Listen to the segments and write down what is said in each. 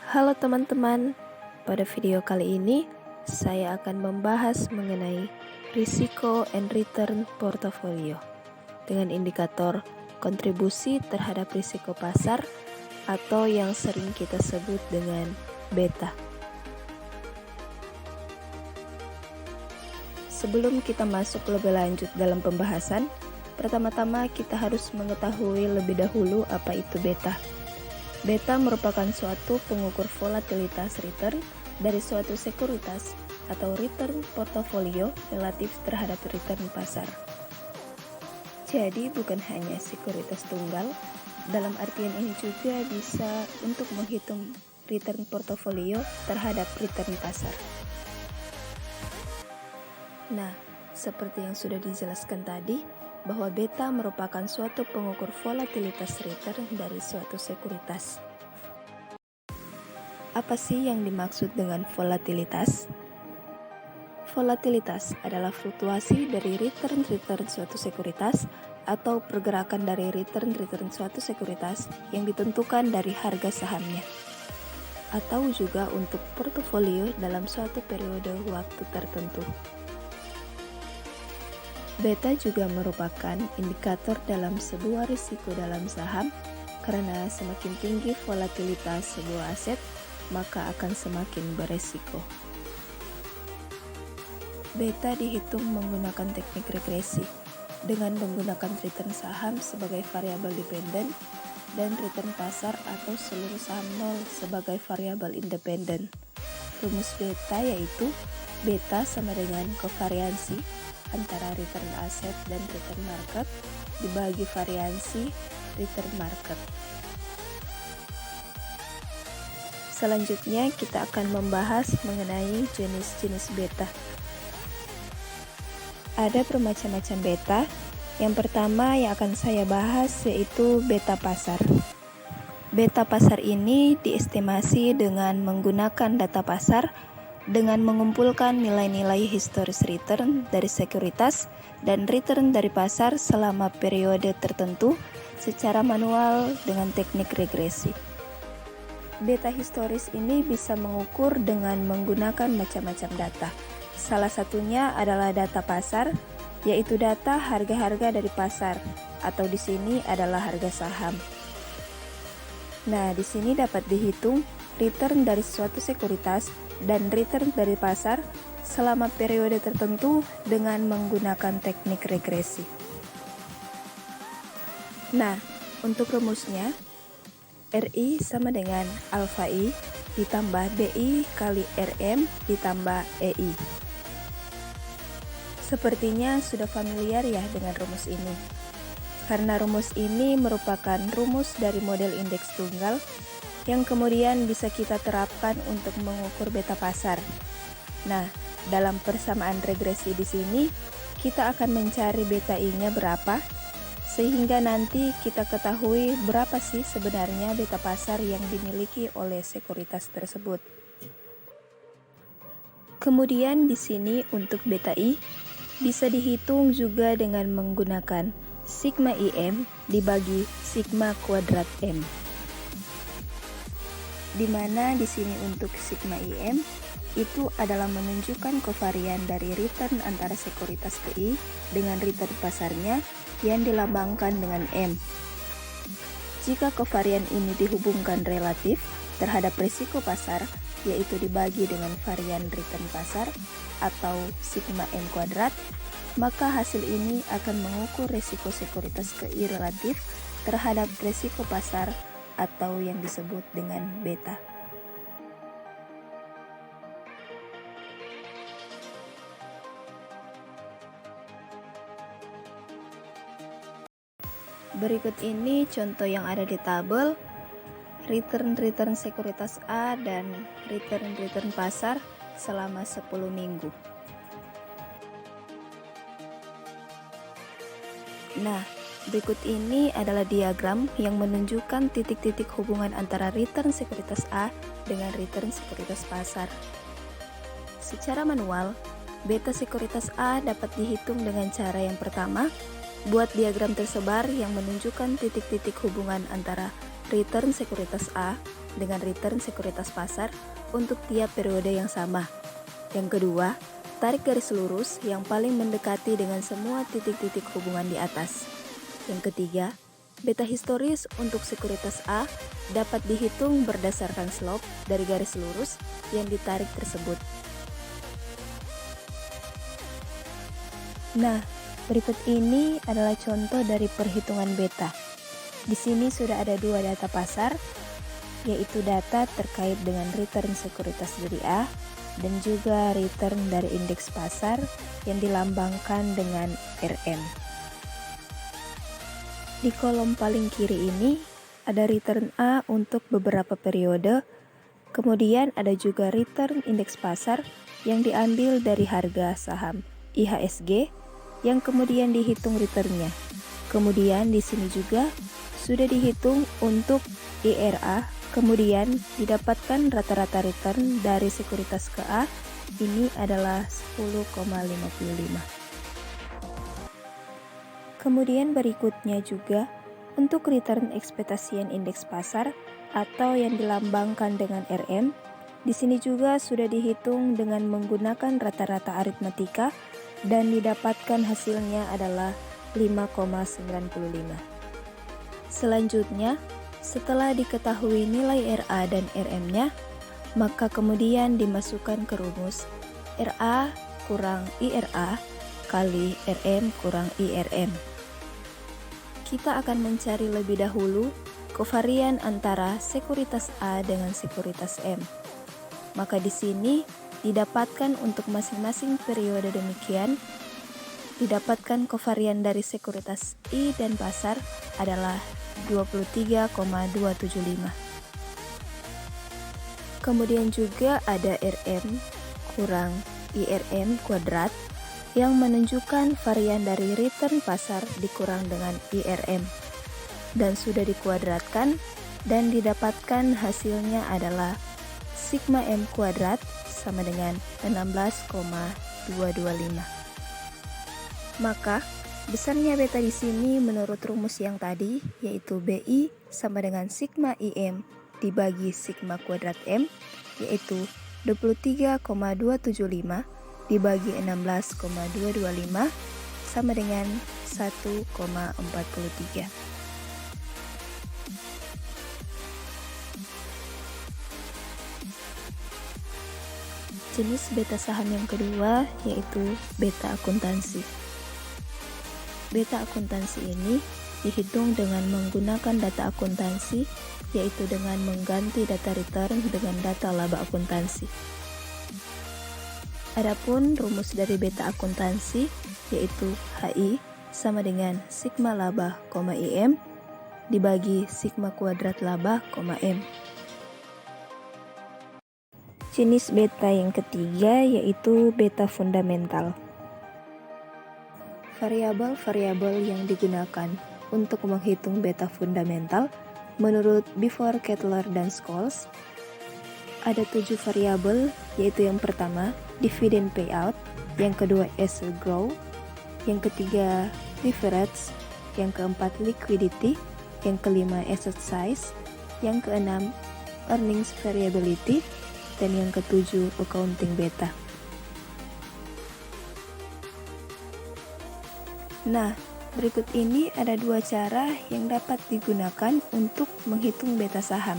Halo teman-teman, pada video kali ini saya akan membahas mengenai risiko and return portfolio dengan indikator kontribusi terhadap risiko pasar atau yang sering kita sebut dengan beta. Sebelum kita masuk lebih lanjut dalam pembahasan, pertama-tama kita harus mengetahui lebih dahulu apa itu beta. Beta merupakan suatu pengukur volatilitas return dari suatu sekuritas atau return portofolio relatif terhadap return pasar. Jadi bukan hanya sekuritas tunggal, dalam artian ini juga bisa untuk menghitung return portofolio terhadap return pasar. Nah, seperti yang sudah dijelaskan tadi, bahwa beta merupakan suatu pengukur volatilitas return dari suatu sekuritas. Apa sih yang dimaksud dengan volatilitas? Volatilitas adalah fluktuasi dari return suatu sekuritas atau pergerakan dari return suatu sekuritas yang ditentukan dari harga sahamnya, atau juga untuk portofolio dalam suatu periode waktu tertentu. Beta juga merupakan indikator dalam sebuah risiko dalam saham, karena semakin tinggi volatilitas sebuah aset, maka akan semakin beresiko. Beta dihitung menggunakan teknik regresi, dengan menggunakan return saham sebagai variabel dependen dan return pasar atau seluruh saham nol sebagai variabel independen. Rumus beta yaitu beta sama dengan kovariansi antara return aset dan return market dibagi variansi return market. Selanjutnya kita akan membahas mengenai jenis-jenis beta. Ada bermacam-macam beta. Yang pertama yang akan saya bahas yaitu beta pasar. Beta pasar ini diestimasi dengan menggunakan data pasar dengan mengumpulkan nilai-nilai historis return dari sekuritas dan return dari pasar selama periode tertentu secara manual dengan teknik regresi. Beta historis ini bisa mengukur dengan menggunakan macam-macam data. Salah satunya adalah data pasar, yaitu data harga-harga dari pasar, atau di sini adalah harga saham. Nah, di sini dapat dihitung return dari suatu sekuritas dan return dari pasar selama periode tertentu dengan menggunakan teknik regresi. Nah, untuk rumusnya, RI sama dengan alfa I ditambah BI kali RM ditambah EI. Sepertinya sudah familiar ya dengan rumus ini. Karena rumus ini merupakan rumus dari model indeks tunggal yang kemudian bisa kita terapkan untuk mengukur beta pasar. Nah, dalam persamaan regresi di sini, kita akan mencari beta I-nya berapa, sehingga nanti kita ketahui berapa sih sebenarnya beta pasar yang dimiliki oleh sekuritas tersebut. Kemudian di sini untuk beta I, bisa dihitung juga dengan menggunakan sigma IM dibagi sigma kuadrat M. Di mana di sini untuk sigma IM itu adalah menunjukkan kovarian dari return antara sekuritas TI dengan return pasarnya yang dilambangkan dengan M. Jika kovarian ini dihubungkan relatif terhadap risiko pasar, yaitu dibagi dengan varian return pasar atau sigma M kuadrat, maka hasil ini akan mengukur risiko sekuritas TI relatif terhadap risiko pasar atau yang disebut dengan beta. Berikut ini contoh yang ada di tabel return sekuritas A dan return pasar selama 10 minggu. Nah, berikut ini adalah diagram yang menunjukkan titik-titik hubungan antara return sekuritas A dengan return sekuritas pasar. Secara manual, beta sekuritas A dapat dihitung dengan cara yang pertama, buat diagram tersebar yang menunjukkan titik-titik hubungan antara return sekuritas A dengan return sekuritas pasar untuk tiap periode yang sama. Yang kedua, tarik garis lurus yang paling mendekati dengan semua titik-titik hubungan di atas. Yang ketiga, beta historis untuk sekuritas A dapat dihitung berdasarkan slope dari garis lurus yang ditarik tersebut. Nah, berikut ini adalah contoh dari perhitungan beta. Di sini sudah ada dua data pasar, yaitu data terkait dengan return sekuritas dari A dan juga return dari indeks pasar yang dilambangkan dengan RM. Di kolom paling kiri ini ada return A untuk beberapa periode, kemudian ada juga return indeks pasar yang diambil dari harga saham IHSG yang kemudian dihitung returnnya. Kemudian di sini juga sudah dihitung untuk IRA, kemudian didapatkan rata-rata return dari sekuritas ke A ini adalah 10,55. Kemudian berikutnya juga untuk return ekspektasian indeks pasar atau yang dilambangkan dengan RM. Di sini juga sudah dihitung dengan menggunakan rata-rata aritmatika dan didapatkan hasilnya adalah 5,95. Selanjutnya, setelah diketahui nilai RA dan RM-nya, maka kemudian dimasukkan ke rumus RA kurang IRA kali RM kurang IRM. Kita akan mencari lebih dahulu kovarian antara sekuritas A dengan sekuritas M. Maka di sini didapatkan untuk masing-masing periode demikian, didapatkan kovarian dari sekuritas I dan pasar adalah 23,275. Kemudian juga ada RM kurang IRM kuadrat yang menunjukkan varian dari return pasar dikurang dengan IRM dan sudah dikuadratkan dan didapatkan hasilnya adalah sigma M kuadrat sama dengan 16,225. Maka besarnya beta di sini menurut rumus yang tadi yaitu BI sama dengan sigma IM dibagi sigma kuadrat M yaitu 23,275 dibagi 16,225 sama dengan 1,43. Jenis beta saham yang kedua yaitu beta akuntansi. Beta akuntansi ini dihitung dengan menggunakan data akuntansi, yaitu dengan mengganti data return dengan data laba akuntansi. Adapun rumus dari beta akuntansi yaitu HI sama dengan sigma laba, IM dibagi sigma kuadrat laba, M. Jenis beta yang ketiga yaitu beta fundamental. Variabel-variabel yang digunakan untuk menghitung beta fundamental menurut Before, Kettler, dan Scholes ada 7 variabel, yaitu yang pertama dividend payout, yang kedua asset growth, yang ketiga leverage, yang keempat liquidity, yang kelima asset size, yang keenam earnings variability, dan yang ketujuh accounting beta. Nah, berikut ini ada dua cara yang dapat digunakan untuk menghitung beta saham.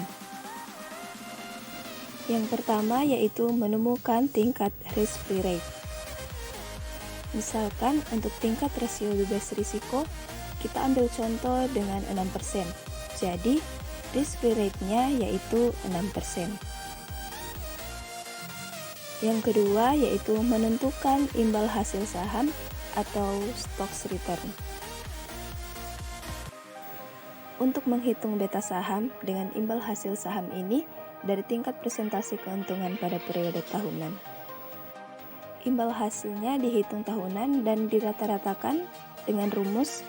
Yang pertama yaitu menemukan tingkat risk-free rate. Misalkan untuk tingkat rasio bebas risiko, kita ambil contoh dengan 6%. Jadi, risk-free rate-nya yaitu 6%. Yang kedua yaitu menentukan imbal hasil saham atau stocks return. Untuk menghitung beta saham dengan imbal hasil saham ini dari tingkat presentasi keuntungan pada periode tahunan. Imbal hasilnya dihitung tahunan dan dirata-ratakan dengan rumus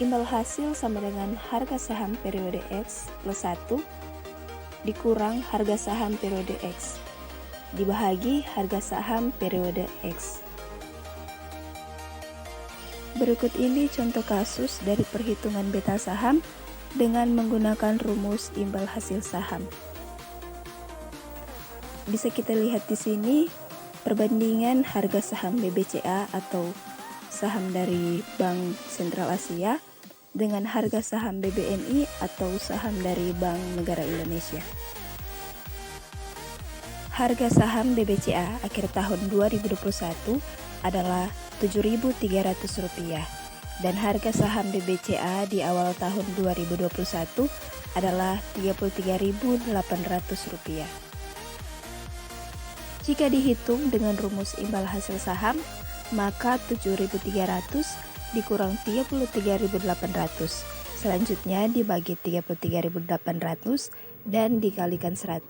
imbal hasil sama dengan harga saham periode X plus 1 dikurang harga saham periode X dibahagi harga saham periode X. Berikut ini contoh kasus dari perhitungan beta saham dengan menggunakan rumus imbal hasil saham. Bisa kita lihat di sini perbandingan harga saham BBCA atau saham dari Bank Sentral Asia dengan harga saham BBNI atau saham dari Bank Negara Indonesia. Harga saham BBCA akhir tahun 2021 adalah Rp7.300 dan harga saham BBCA di awal tahun 2021 adalah Rp33.800. Jika dihitung dengan rumus imbal hasil saham, maka 7.300 dikurang 33.800. Selanjutnya dibagi 33.800 dan dikalikan 100.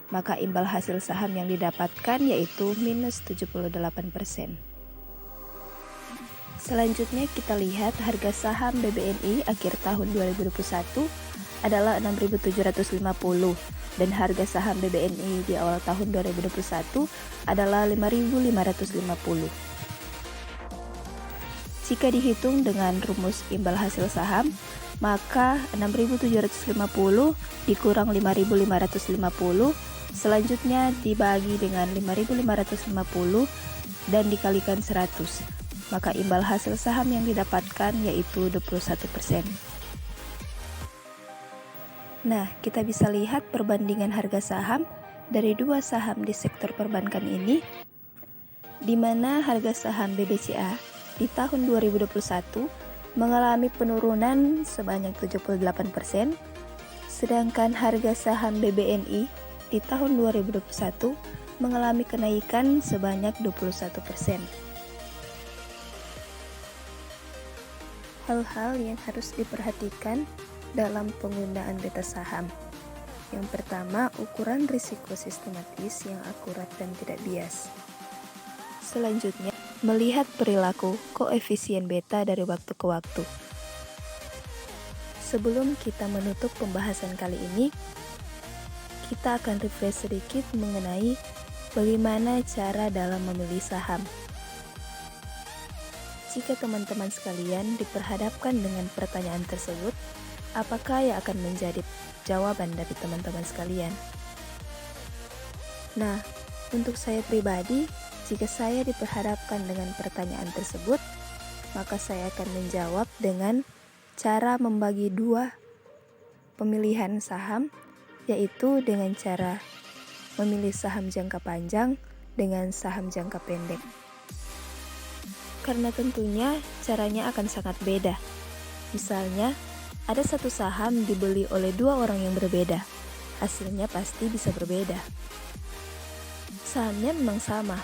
Maka imbal hasil saham yang didapatkan yaitu minus 78%. Selanjutnya kita lihat harga saham BBNI akhir tahun 2021 adalah 6.750 dan harga saham BBNI di awal tahun 2021 adalah 5.550. Jika dihitung dengan rumus imbal hasil saham, maka 6.750 dikurang 5.550, selanjutnya dibagi dengan 5.550 dan dikalikan 100. Maka imbal hasil saham yang didapatkan yaitu 21%. Nah, kita bisa lihat perbandingan harga saham dari dua saham di sektor perbankan ini, di mana harga saham BBCA di tahun 2021 mengalami penurunan sebanyak 78%, sedangkan harga saham BBNI di tahun 2021 mengalami kenaikan sebanyak 21%. Hal-hal yang harus diperhatikan dalam penggunaan beta saham. Yang pertama, ukuran risiko sistematis yang akurat dan tidak bias. Selanjutnya, melihat perilaku koefisien beta dari waktu ke waktu. Sebelum kita menutup pembahasan kali ini, kita akan refresh sedikit mengenai bagaimana cara dalam memilih saham. Jika teman-teman sekalian diperhadapkan dengan pertanyaan tersebut, apakah yang akan menjadi jawaban dari teman-teman sekalian? Nah, untuk saya pribadi, jika saya diperhadapkan dengan pertanyaan tersebut, maka saya akan menjawab dengan cara membagi dua pemilihan saham, yaitu dengan cara memilih saham jangka panjang dengan saham jangka pendek. Karena tentunya caranya akan sangat beda. Misalnya, ada satu saham dibeli oleh dua orang yang berbeda, hasilnya pasti bisa berbeda. Sahamnya memang sama,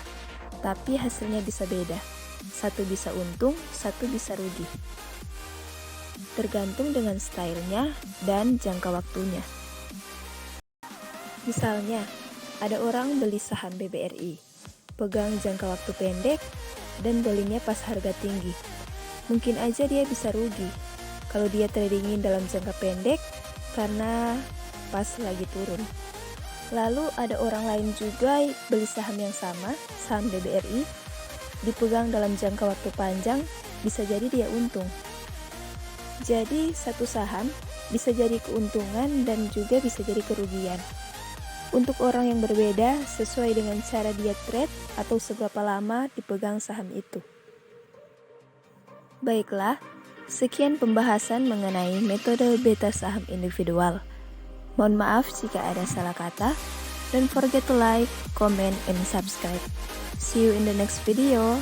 tapi hasilnya bisa beda. Satu bisa untung, satu bisa rugi. Tergantung dengan stylenya dan jangka waktunya. Misalnya, ada orang beli saham BBRI, pegang jangka waktu pendek, dan belinya pas harga tinggi. Mungkin aja dia bisa rugi kalau dia tradingin dalam jangka pendek karena pas lagi turun. Lalu ada orang lain juga beli saham yang sama, saham BBRI, dipegang dalam jangka waktu panjang, bisa jadi dia untung. Jadi satu saham bisa jadi keuntungan dan juga bisa jadi kerugian. Untuk orang yang berbeda sesuai dengan cara dia trade atau seberapa lama dipegang saham itu. Baiklah, sekian pembahasan mengenai metode beta saham individual. Mohon maaf jika ada salah kata. Don't forget to like, comment, and subscribe. See you in the next video.